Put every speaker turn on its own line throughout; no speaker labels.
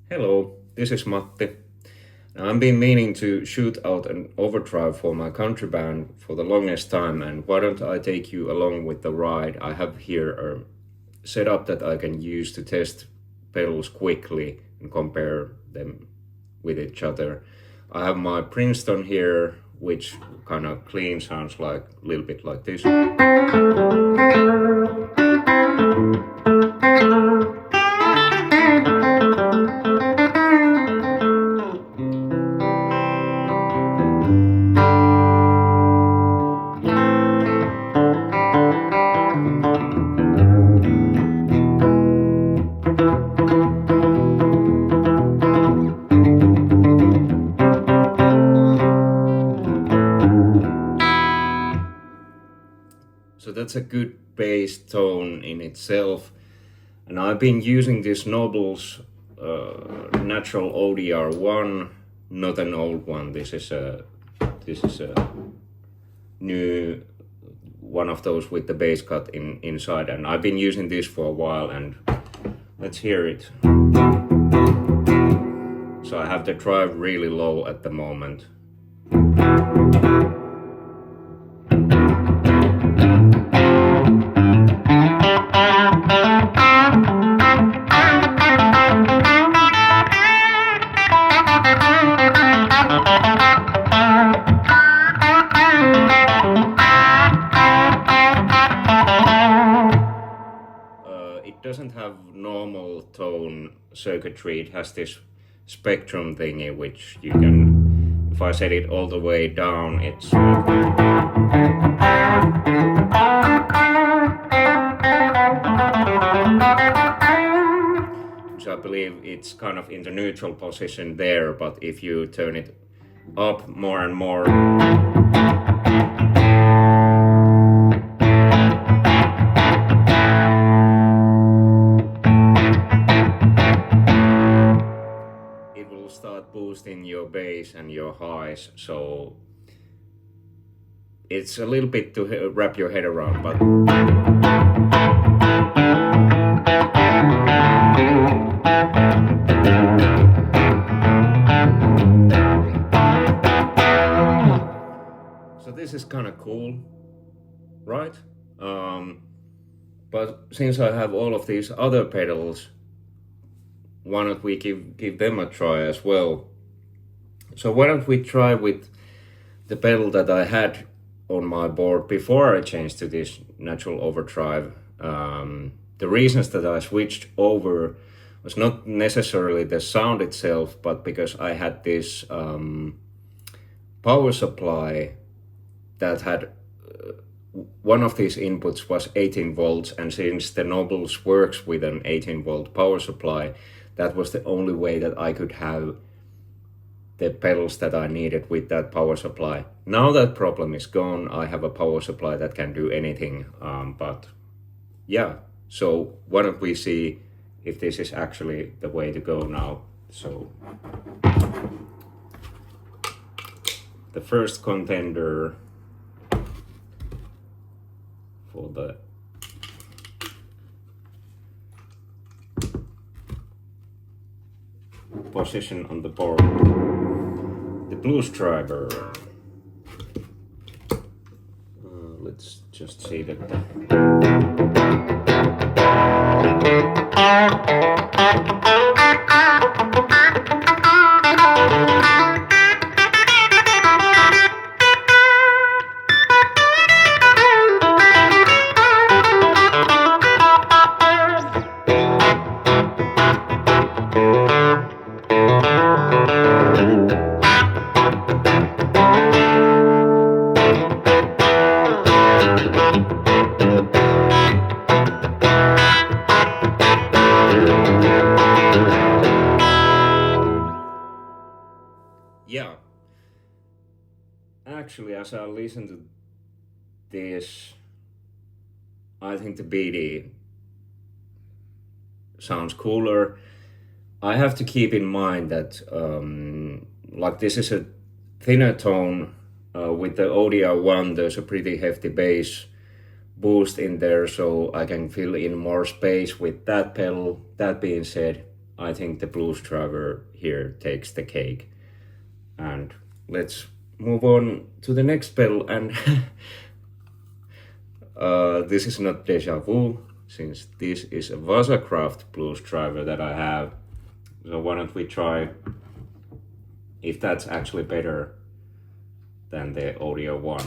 Hello, this is Matti. Now, I've been meaning to shoot out an overdrive for my country band for the longest time, and why don't I take you along with the ride? I have here a setup that I can use to test pedals quickly and compare them with each other. I have my Princeton here, which kind of clean sounds like a little bit like this. So that's a good bass tone in itself. And I've been using this Nobels natural ODR-1, not an old one. This is a new one of those with the bass cut inside, and I've been using this for a while, and let's hear it. So I have the drive really low at the moment. It doesn't have normal tone circuitry. It has this spectrum thingy, which you can, if I set it all the way down, it's so I believe it's kind of in the neutral position there, but if you turn it up more and more, it will start boosting your bass and your highs. So it's a little bit to wrap your head around, but so this is kind of cool, right? But since I have all of these other pedals, why don't we give them a try as well? So why don't we try with the pedal that I had on my board before I changed to this natural overdrive. The reasons that I switched over was not necessarily the sound itself, but because I had this power supply that had one of these inputs was 18 volts, and since the Nobels works with an 18 volt power supply, that was the only way that I could have the pedals that I needed with that power supply. Now that problem is gone. I have a power supply that can do anything, but yeah, so why don't we see if this is actually the way to go now. So the first contender for the position on the board, the blues driver. Let's just see that. Yeah, actually, as I listen to this, I think the BD sounds cooler. I have to keep in mind that like this is a thinner tone. With the ODR-1, there's a pretty hefty bass boost in there, so I can fill in more space with that pedal. That being said, I think the blues driver here takes the cake. And let's move on to the next pedal, and this is not deja vu, since this is a Vasacraft blues driver that I have. So why don't we try if that's actually better than the ODR-1.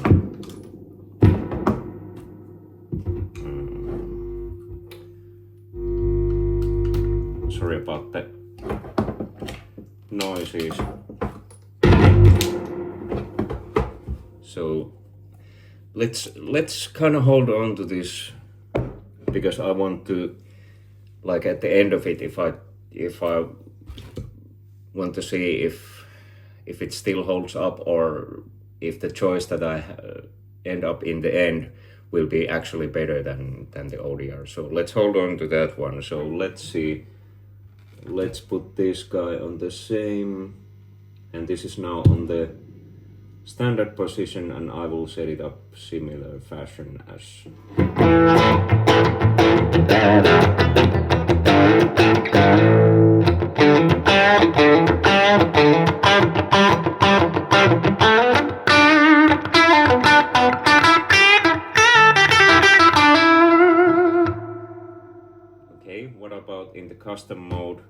Sorry about the noises. So let's kind of hold on to this, because I want to, like, at the end of it, if I want to see if it still holds up, or if the choice that I end up in the end will be actually better than the ODR. So let's hold on to that one. So let's see. Let's put this guy on the same, and this is now on the standard position, and I will set it up similar fashion as okay. What about in the custom mode?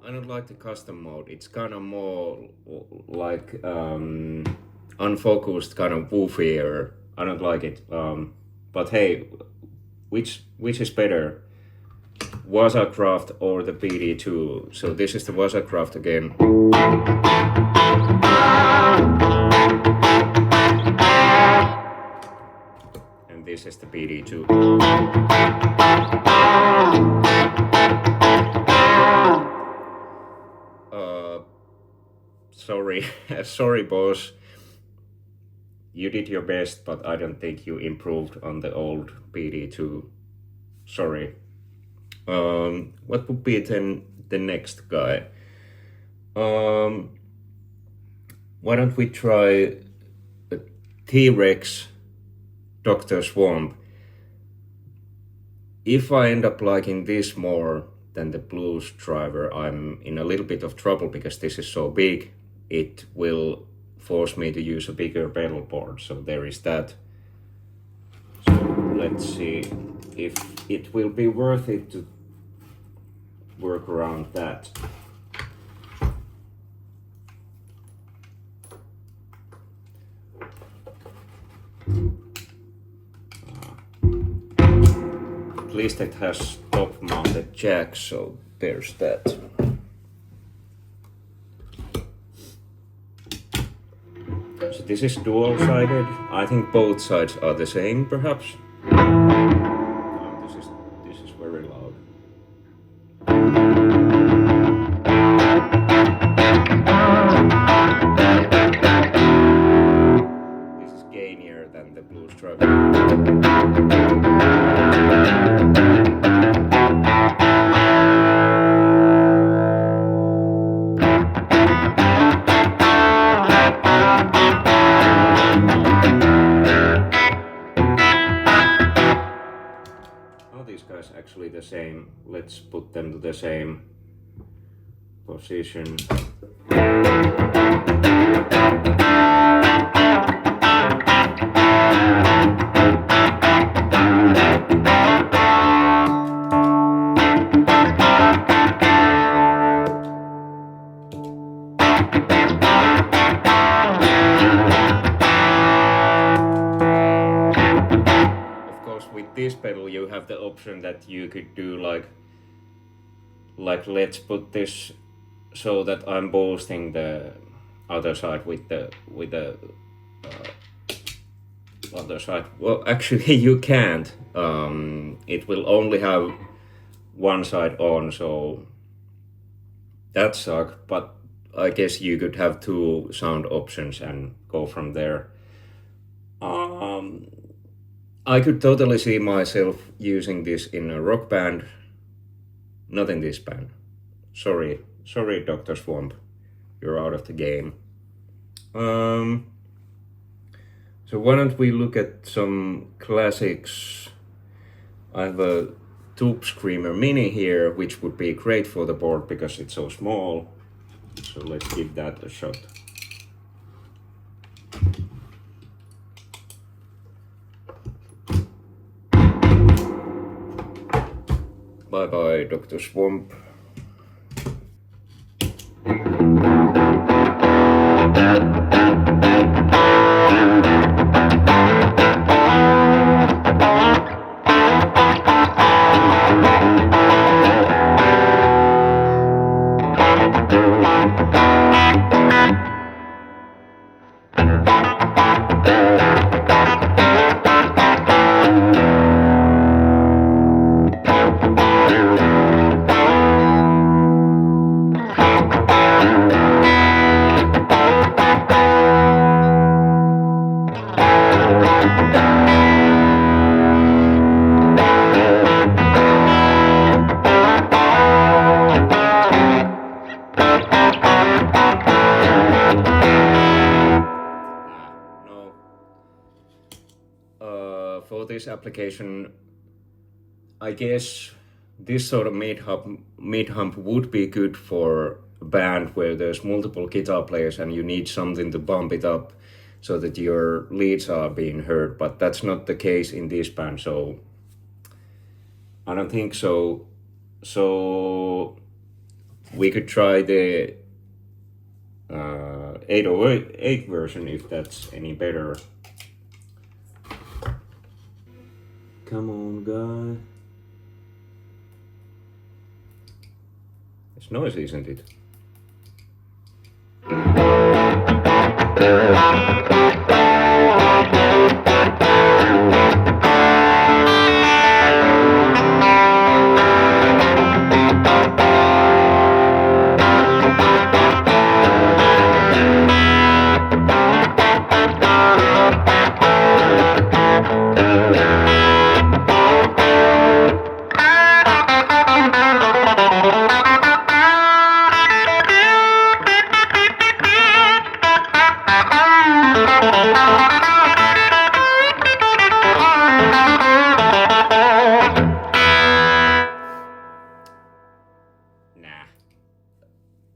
I don't like the custom mode. It's kind of more like unfocused, kind of woofier. I don't like it. But hey, which is better, Vasacraft or the PD2? So this is the Vasacraft again. And this is the PD2. Sorry, sorry boss. You did your best, but I don't think you improved on the old PD2. Sorry. What would be then the next guy? Why don't we try a T-Rex Dr. Swamp? If I end up liking this more than the blues driver, I'm in a little bit of trouble, because this is so big. It will force me to use a bigger pedal board, so there is that. So let's see if it will be worth it to work around that. At least it has top mounted jack, so there's that. So this is dual-sided. I think both sides are the same, perhaps. Oh, this is very loud. This is gainier than the blues driver. Actually the same. Let's put them to the same position. This pedal, you have the option that you could do like let's put this so that I'm boosting the other side with the other side. Well, actually you can't. It will only have one side on, so that sucks. But I guess you could have two sound options and go from there. I could totally see myself using this in a rock band, not in this band. Sorry, sorry, Dr. Swamp, you're out of the game. So why don't we look at some classics? I have a Tube Screamer Mini here, which would be great for the board because it's so small. So let's give that a shot. Bye bye, Dr. Swamp. For this application, I guess this sort of mid-hump would be good for a band where there's multiple guitar players and you need something to bump it up so that your leads are being heard, but that's not the case in this band, so I don't think so. So we could try the 808 version if that's any better. Come on, guy. It's noisy, isn't it?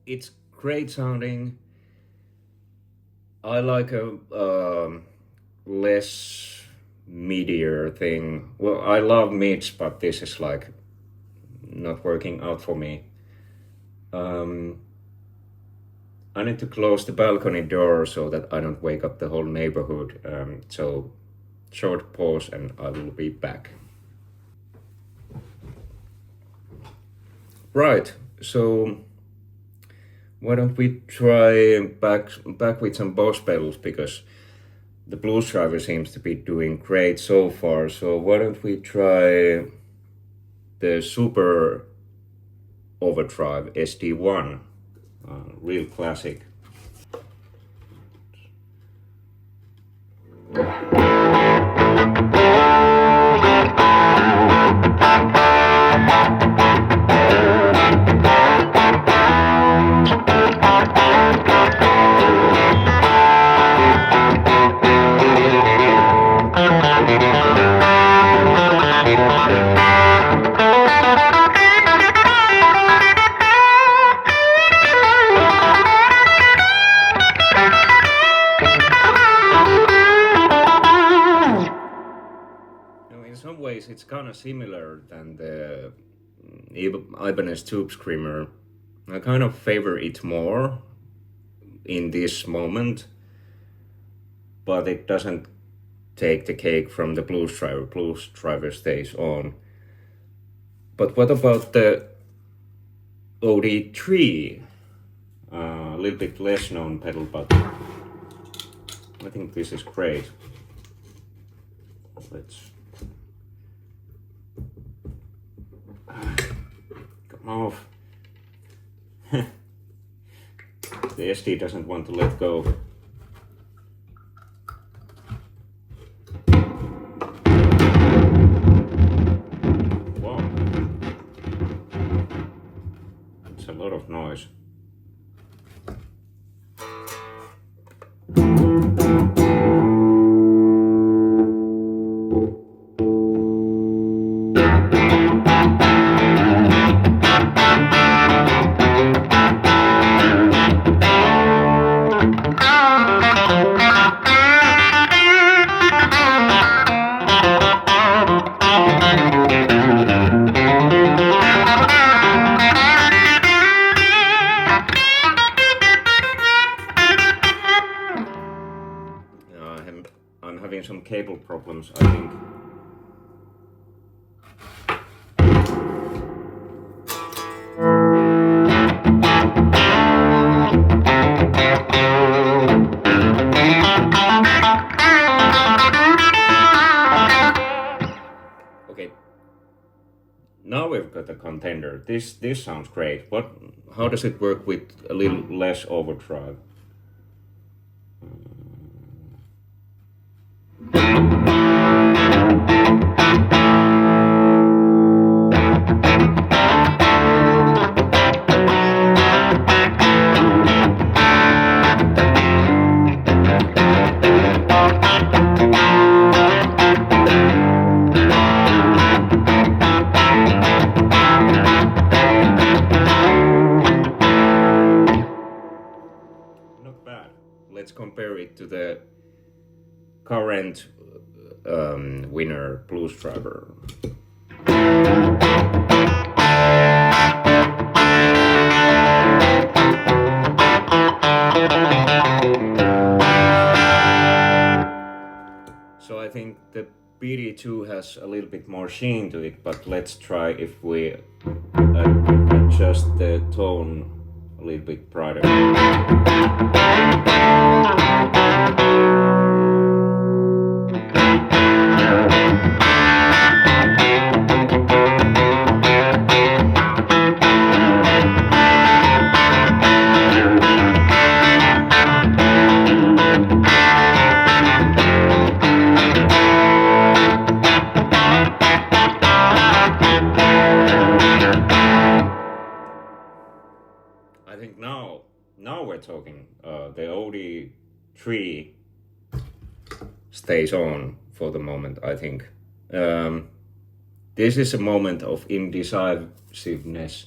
It's great sounding. I like a less midier thing. Well, I love mids, but this is like not working out for me. I need to close the balcony door so that I don't wake up the whole neighborhood. So short pause and I will be back. Right, so why don't we try back with some Boss pedals, because the blues driver seems to be doing great so far. So why don't we try the super overdrive SD-1, real classic. It's kind of similar than the Ibanez Tube Screamer. I kind of favor it more in this moment, but it doesn't take the cake from the blues driver. Blues driver stays on. But what about the OD3? A little bit less known pedal, but I think this is great. Let's come off. The SD doesn't want to let go. Wow. It's a lot of noise. some cable problems, I think. Okay. Now we've got a contender. This sounds great. How does it work with a little less overdrive? Let's compare it to the current winner, Blues Driver. So I think the BD2 has a little bit more sheen to it, but let's try if we adjust the tone a little bit brighter. I think now we're talking. The OD3 stays on for the moment, I think. This is a moment of indecisiveness.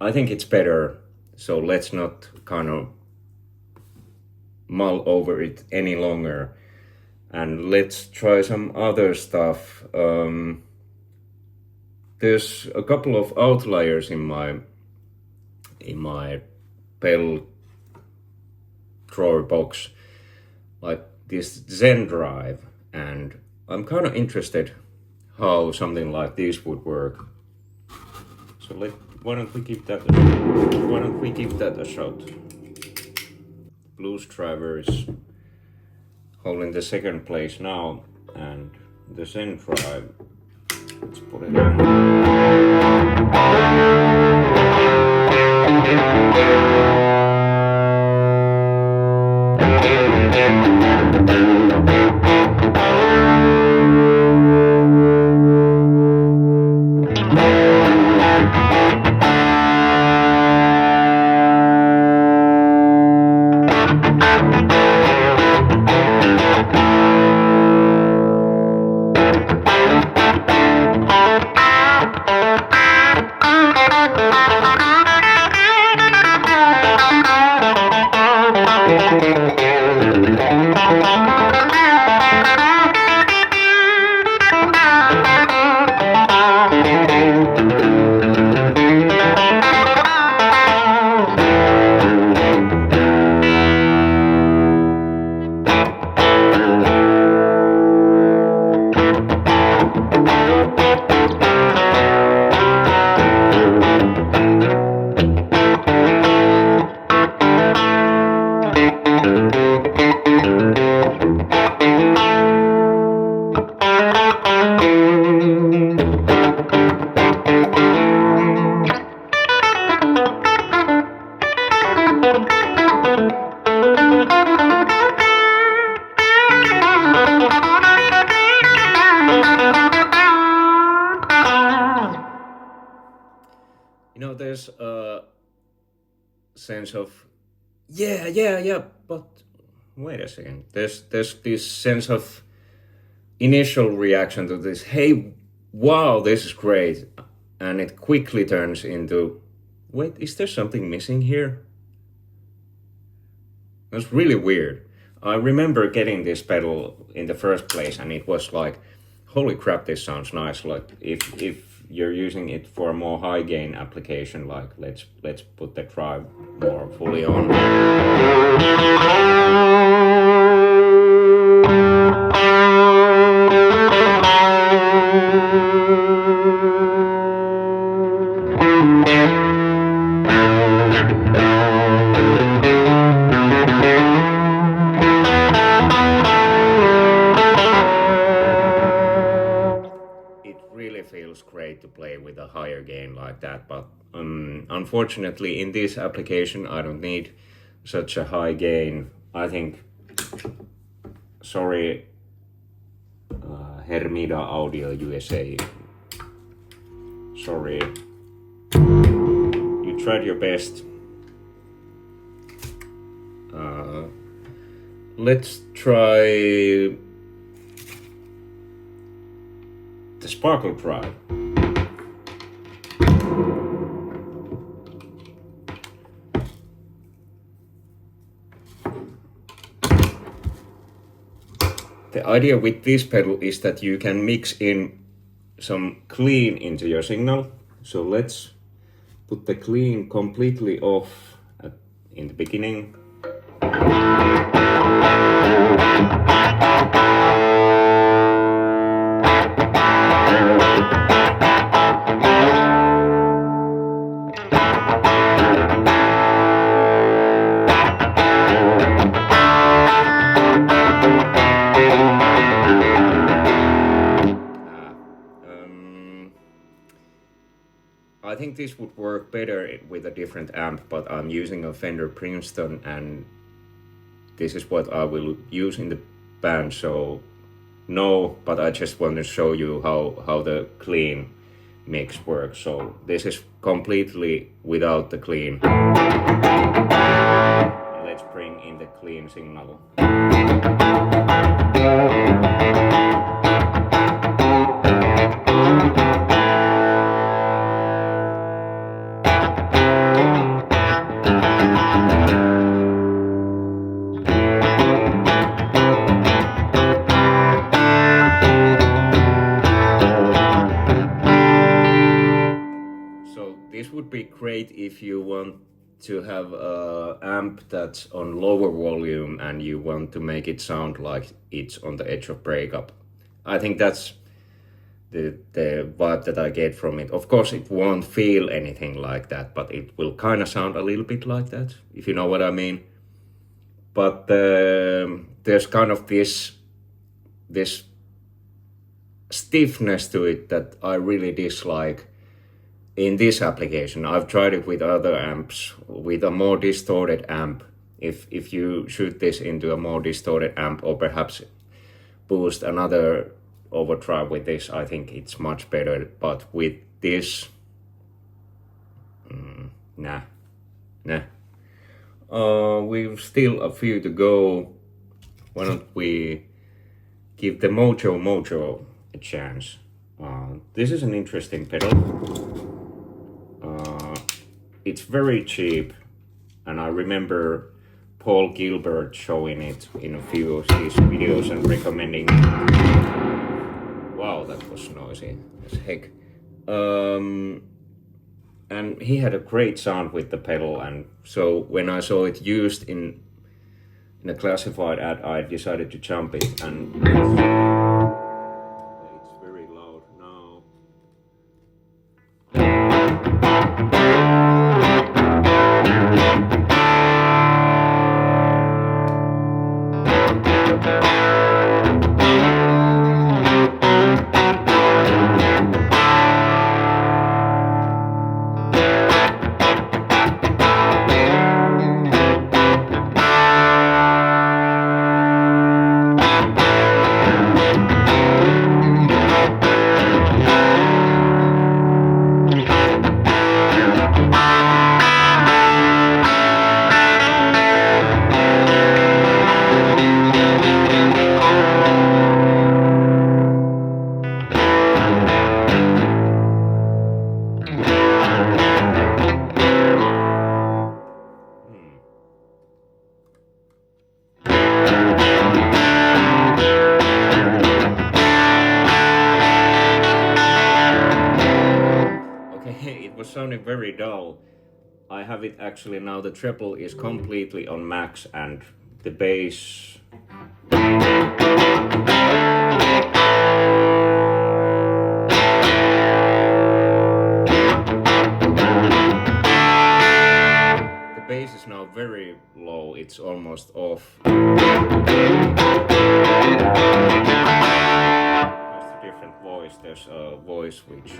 I think it's better, so let's not kind of mull over it any longer. And let's try some other stuff. There's a couple of outliers in my pedal drawer box, like this Zendrive, and I'm kind of interested how something like this would work. So why don't we give that a shot? Blues Driver is holding the second place now, and the Zendrive, let's put it on. There's a sense of yeah, but wait a second. There's this sense of initial reaction to this. Hey, wow, this is great, and it quickly turns into, wait, is there something missing here? That's really weird. I remember getting this pedal in the first place, and it was like, holy crap, this sounds nice. Like if you're using it for a more high gain application, like let's put the drive more fully on. feels great to play with a higher gain like that, but unfortunately in this application I don't need such a high gain. I think, sorry, Hermida Audio USA, sorry, you tried your best. Let's try the Sparkle Drive. The idea with this pedal is that you can mix in some clean into your signal. So let's put the clean completely off in the beginning. I think this would work better with a different amp, but I'm using a Fender Princeton and this is what I will use in the band, so no, but I just want to show you how the clean mix works. So this is completely without the clean. Let's bring in the clean signal. This would be great if you want to have an amp that's on lower volume and you want to make it sound like it's on the edge of breakup. I think that's the vibe that I get from it. Of course it won't feel anything like that, but it will kind of sound a little bit like that, if you know what I mean. But there's kind of this stiffness to it that I really dislike. In this application, I've tried it with other amps, with a more distorted amp. If you shoot this into a more distorted amp or perhaps boost another overdrive with this, I think it's much better. But with this, nah. We've still a few to go. Why don't we give the Mojo a chance? This is an interesting pedal. It's very cheap, and I remember Paul Gilbert showing it in a few of his videos and recommending. Wow, that was noisy as heck. And he had a great sound with the pedal, and so when I saw it used in a classified ad, I decided to jump it, and it's very loud now. Sounding very dull. I have it actually now, the treble is completely on max and the bass is now very low, it's almost off. That's the difference. voice, there's a voice switch.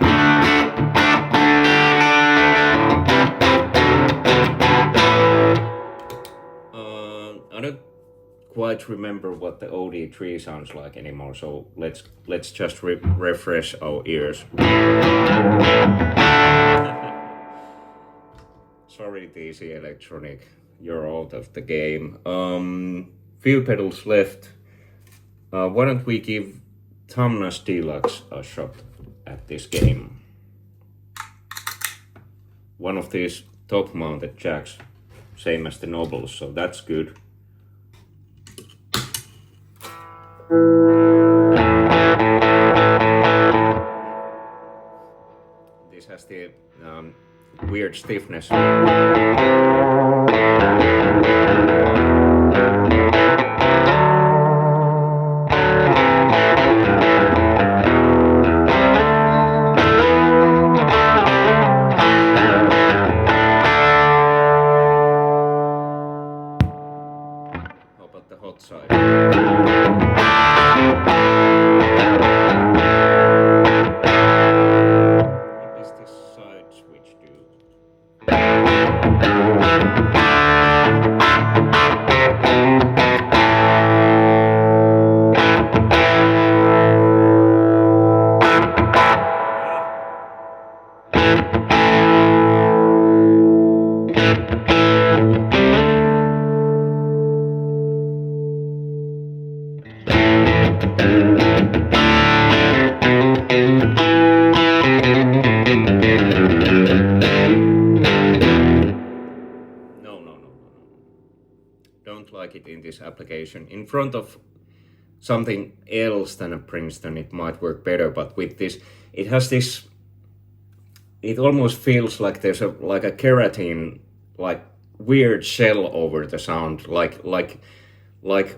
I don't quite remember what the OD3 sounds like anymore, so let's just refresh our ears. Sorry, DC Electronic, you're out of the game. Few pedals left. Why don't we give Tumnux Deluxe a shot at this game? One of these top-mounted jacks, same as the Nobels, so that's good. This has the weird stiffness. How about the hot side? What does this side switch do? Don't like it in this application. In front of something else than a Princeton, it might work better, but with this, it has this, it almost feels like there's a keratin, like weird shell over the sound, like the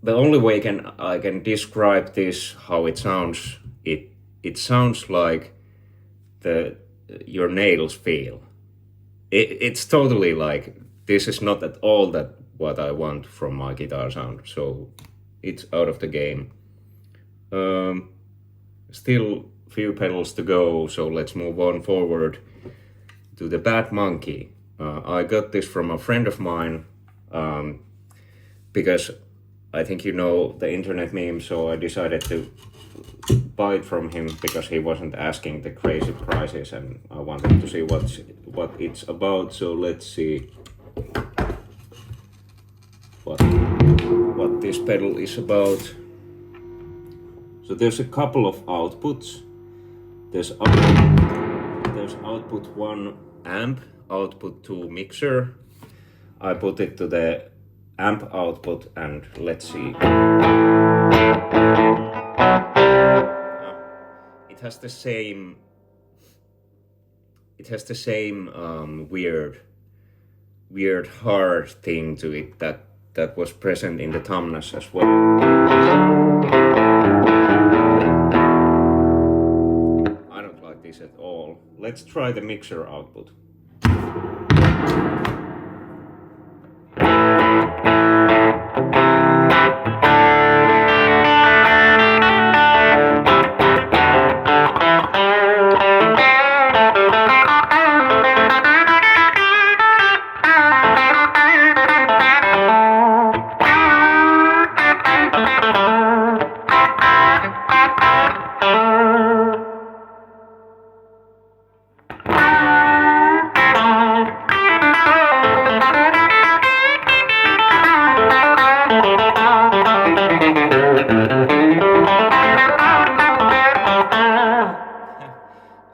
only way I can describe this, how it sounds, it sounds like your nails feel. It's totally like, this is not at all that what I want from my guitar sound, so it's out of the game. Still few pedals to go, so let's move on forward to the Bad Monkey. I got this from a friend of mine, because I think you know the internet meme, so I decided to buy it from him because he wasn't asking the crazy prices and I wanted to see what it's about, so let's see what this pedal is about. So there's a couple of outputs. There's output 1 amp, output 2 mixer. I put it to the amp output and let's see. It has the same weird hard thing to it that was present in the Tumnux as well. I don't like this at all. Let's try the mixer output.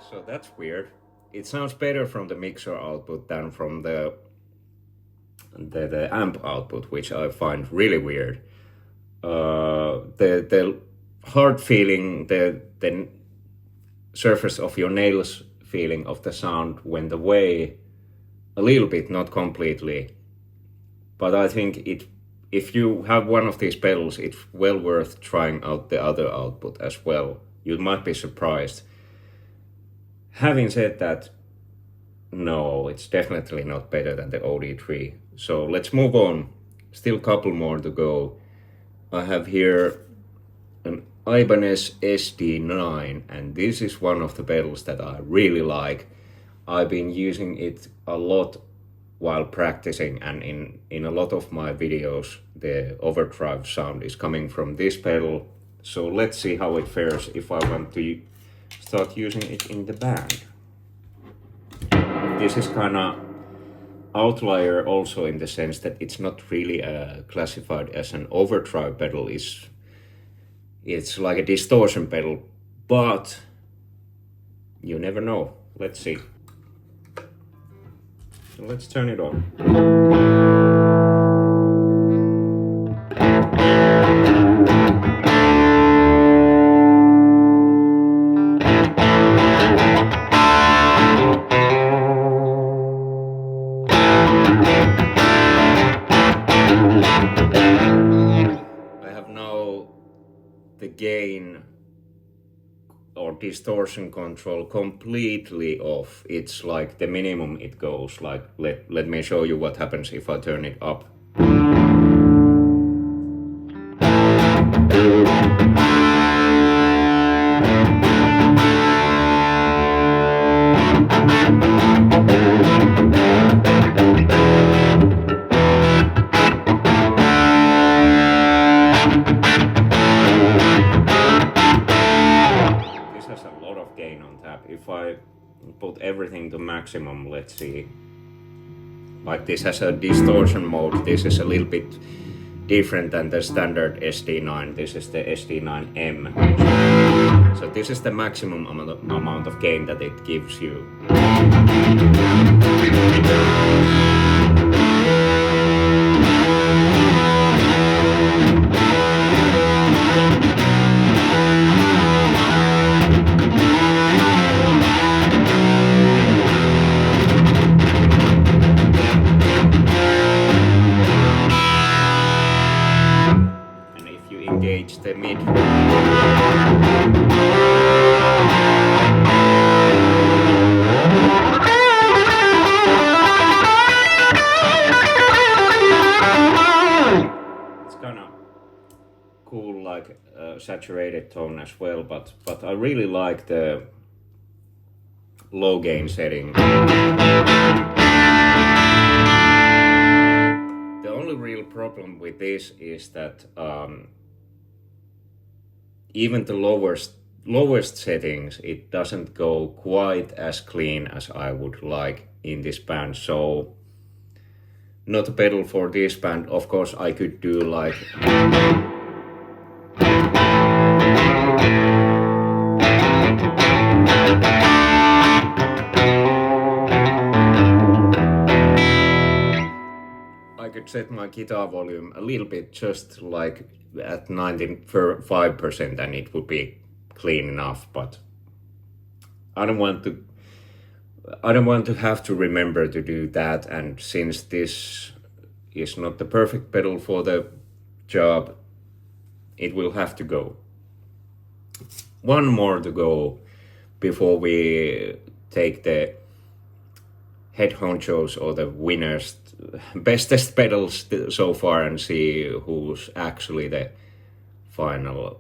So that's weird. It sounds better from the mixer output than from the amp output, which I find really weird. The hard feeling, the surface of your nails feeling of the sound went away a little bit, not completely. But I think if you have one of these pedals, it's well worth trying out the other output as well. You might be surprised. Having said that, no, it's definitely not better than the OD3. So let's move on. Still a couple more to go. I have here an Ibanez SD-9, and this is one of the pedals that I really like. I've been using it a lot while practicing, and in a lot of my videos the overdrive sound is coming from this pedal. So let's see how it fares if I want to start using it in the band. This is kinda outlier also in the sense that it's not really classified as an overdrive pedal. It's like a distortion pedal, but you never know. Let's see. So let's turn it on. I have now the gain or distortion control completely off. It's like the minimum it goes. Like let me show you what happens if I turn it up. If I put everything to maximum, let's see. Like this has a distortion mode. This is a little bit different than the standard SD9. This is the SD-9m. So this is the maximum amount of gain that it gives you. Engage the mid. It's kind of cool, like saturated tone as well, but I really like the low gain setting. The only real problem with this is that even the lowest settings, it doesn't go quite as clean as I would like in this band. So not a pedal for this band. Of course I could do like I could set my guitar volume a little bit, just like at 95%, and it would be clean enough, but I don't want to have to remember to do that, and since this is not the perfect pedal for the job, it will have to go. One more to go before we take the head honchos or the winners, bestest pedals so far, and see who's actually the final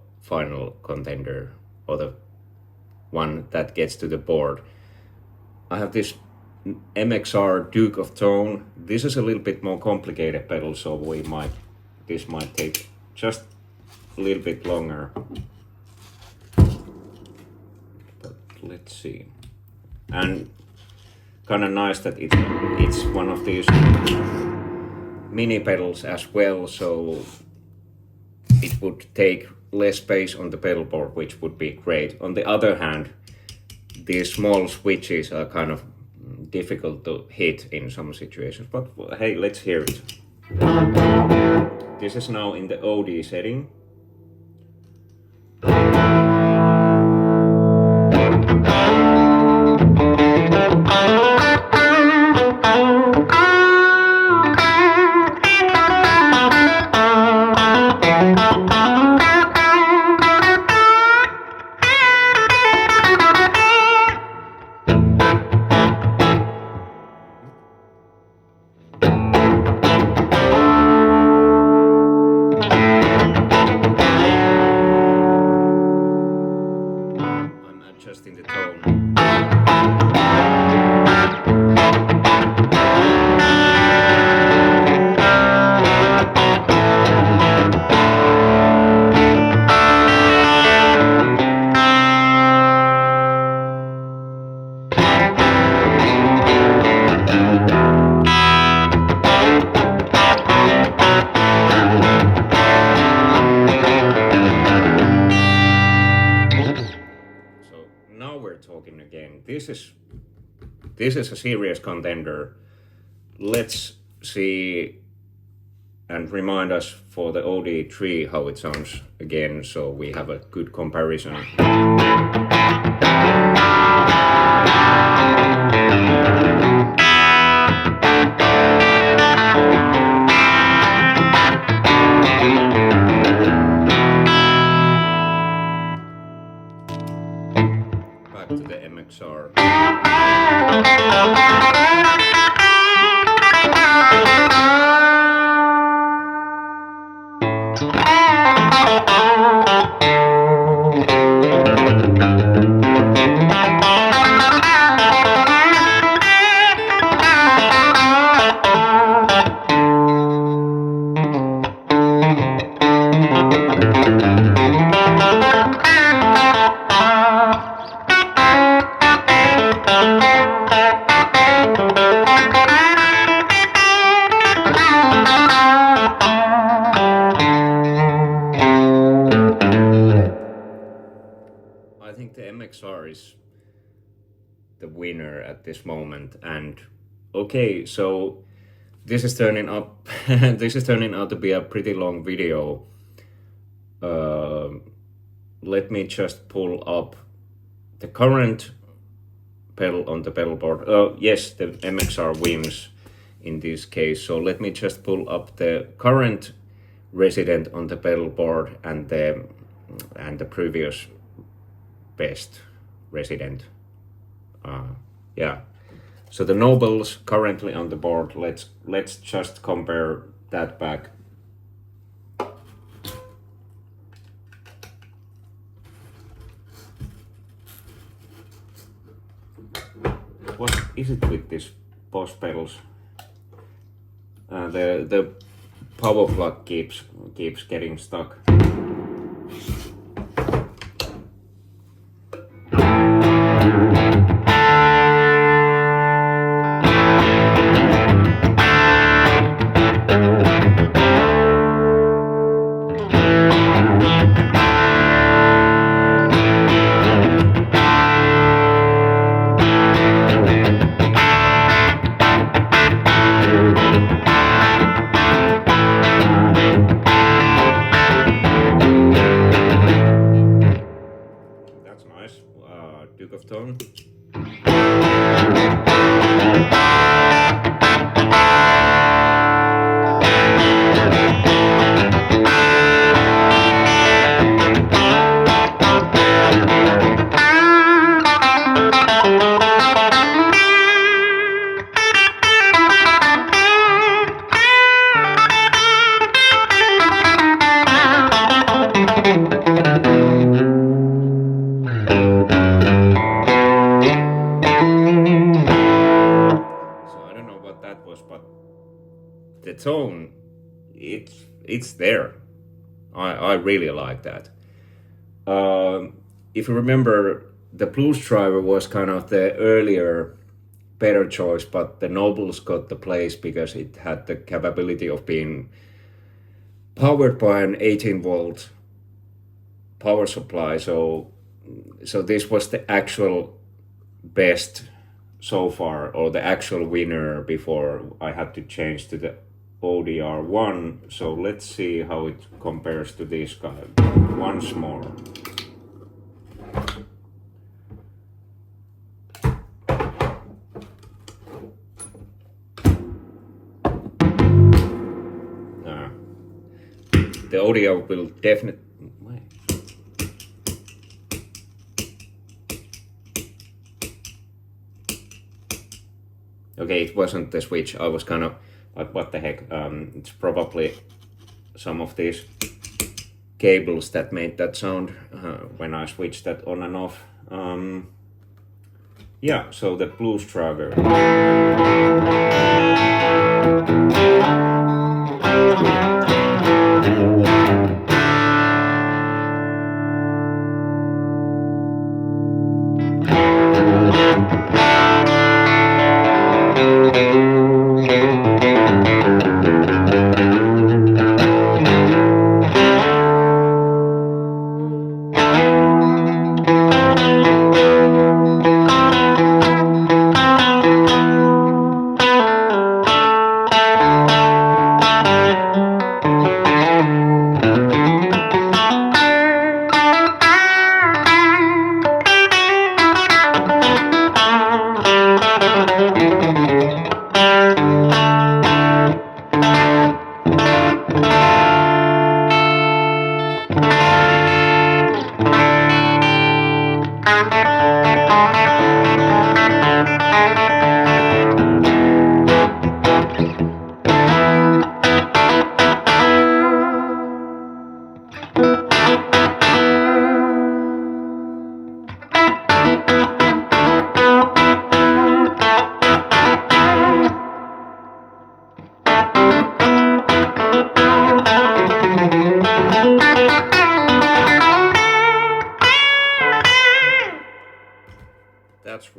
contender or the one that gets to the board. I have this MXR Duke of tone. This is a little bit more complicated pedal, so this might take just a little bit longer. But let's see. And kind of nice that it's one of these mini pedals as well, so it would take less space on the pedal board, which would be great. On the other hand, these small switches are kind of difficult to hit in some situations, but hey, let's hear it. This is now in the OD setting. this is a serious contender. Let's see and remind us for the OD3 how it sounds again, so we have a good comparison. Back to the MXR. I think the MXR is the winner at this moment, and okay, so this is turning up this is turning out to be a pretty long video. Let me just pull up the current pedal on the pedal board. Yes, the MXR wins in this case, so let me just pull up the current resident on the pedal board and the previous best resident. Yeah, so the Nobels currently on the board. Let's just compare that back. What is it with these boss pedals? The power plug keeps getting stuck. Duke of tone. The tone, it's there. I really like that. If you remember, the Blues Driver was kind of the earlier better choice, but the Nobels got the place because it had the capability of being powered by an 18-volt power supply. So this was the actual best so far, or the actual winner before I had to change to the ODR-1. So let's see how it compares to this guy once more. The ODR will definitely... Okay, it wasn't the switch. I was kind of like, what the heck? It's probably some of these cables that made that sound when I switched that on and off. Yeah, so the Blues Driver.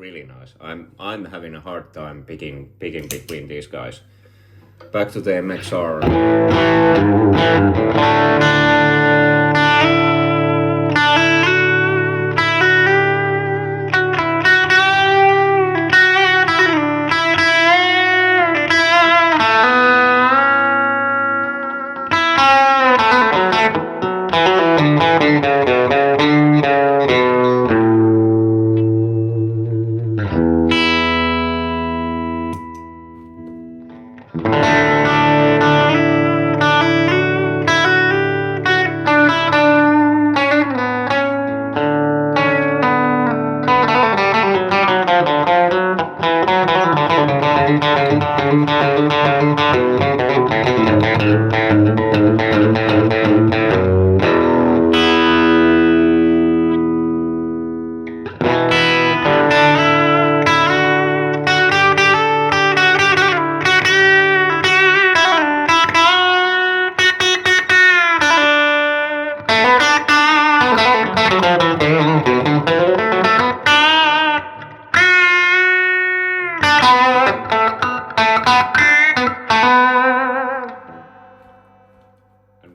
really nice. I'm having a hard time picking between these guys. Back to the MXR.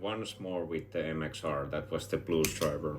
Once more with the MXR, that was the blues driver.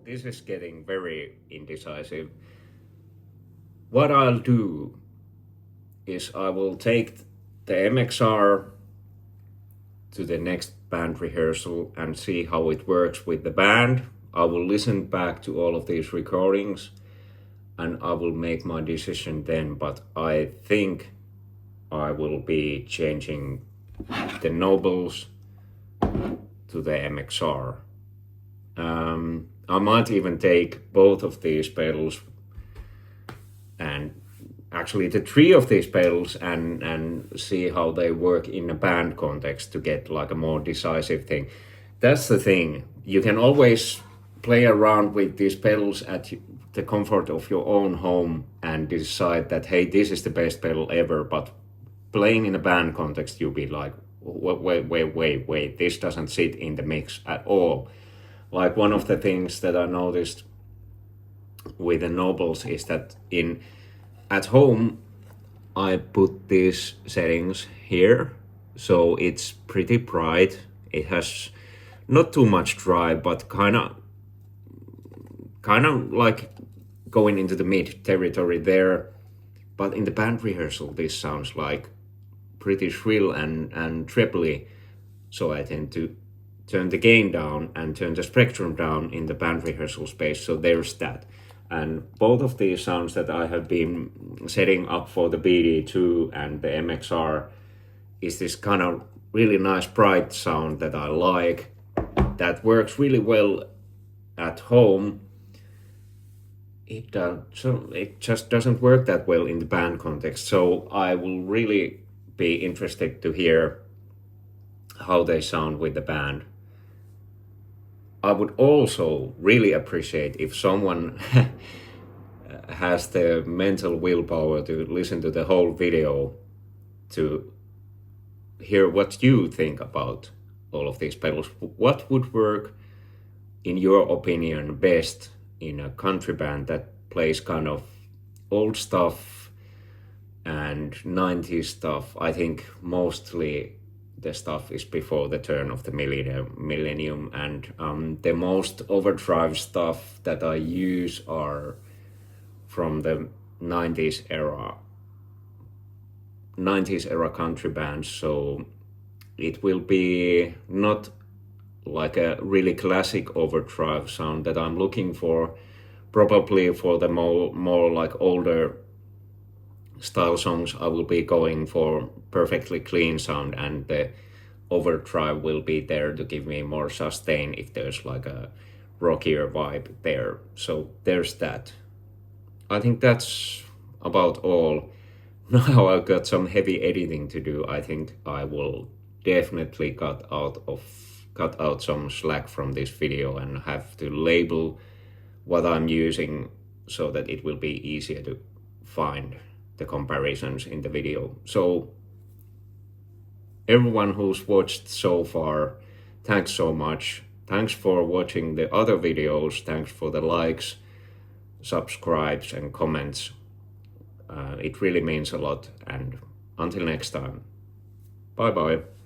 This is getting very indecisive. What I'll do is I will take the MXR to the next band rehearsal and see how it works with the band. I will listen back to all of these recordings and I will make my decision then, but I think I will be changing the Nobels to the MXR. I might even take both of these pedals and actually the three of these pedals and see how they work in a band context to get like a more decisive thing. That's the thing. You can always play around with these pedals at the comfort of your own home and decide that, hey, this is the best pedal ever, but playing in a band context, you'll be like, wait, this doesn't sit in the mix at all. Like one of the things that I noticed with the Nobels is that at home I put these settings here, so it's pretty bright. It has not too much drive, but kind of like going into the mid territory there. But in the band rehearsal, this sounds like pretty shrill and trebly, so I tend to turn the gain down and turn the spectrum down in the band rehearsal space. So there's that. And both of these sounds that I have been setting up for the BD2 and the MXR is this kind of really nice bright sound that I like, that works really well at home. It just doesn't work that well in the band context. So I will really be interested to hear how they sound with the band. I would also really appreciate if someone has the mental willpower to listen to the whole video to hear what you think about all of these pedals. What would work in your opinion, best in a country band that plays kind of old stuff and 90s stuff? I think mostly the stuff is before the turn of the millennium, and the most overdrive stuff that I use are from the 90s era country bands. So it will be not like a really classic overdrive sound that I'm looking for. Probably for the more like older style songs, I will be going for perfectly clean sound, and the overdrive will be there to give me more sustain if there's like a rockier vibe there. So there's that. I think that's about all. Now I've got some heavy editing to do. I think I will definitely cut out some slack from this video and have to label what I'm using so that it will be easier to find the comparisons in the video. So everyone who's watched so far, thanks so much. Thanks for watching the other videos. Thanks for the likes, subscribes and comments. It really means a lot, and until next time, bye bye.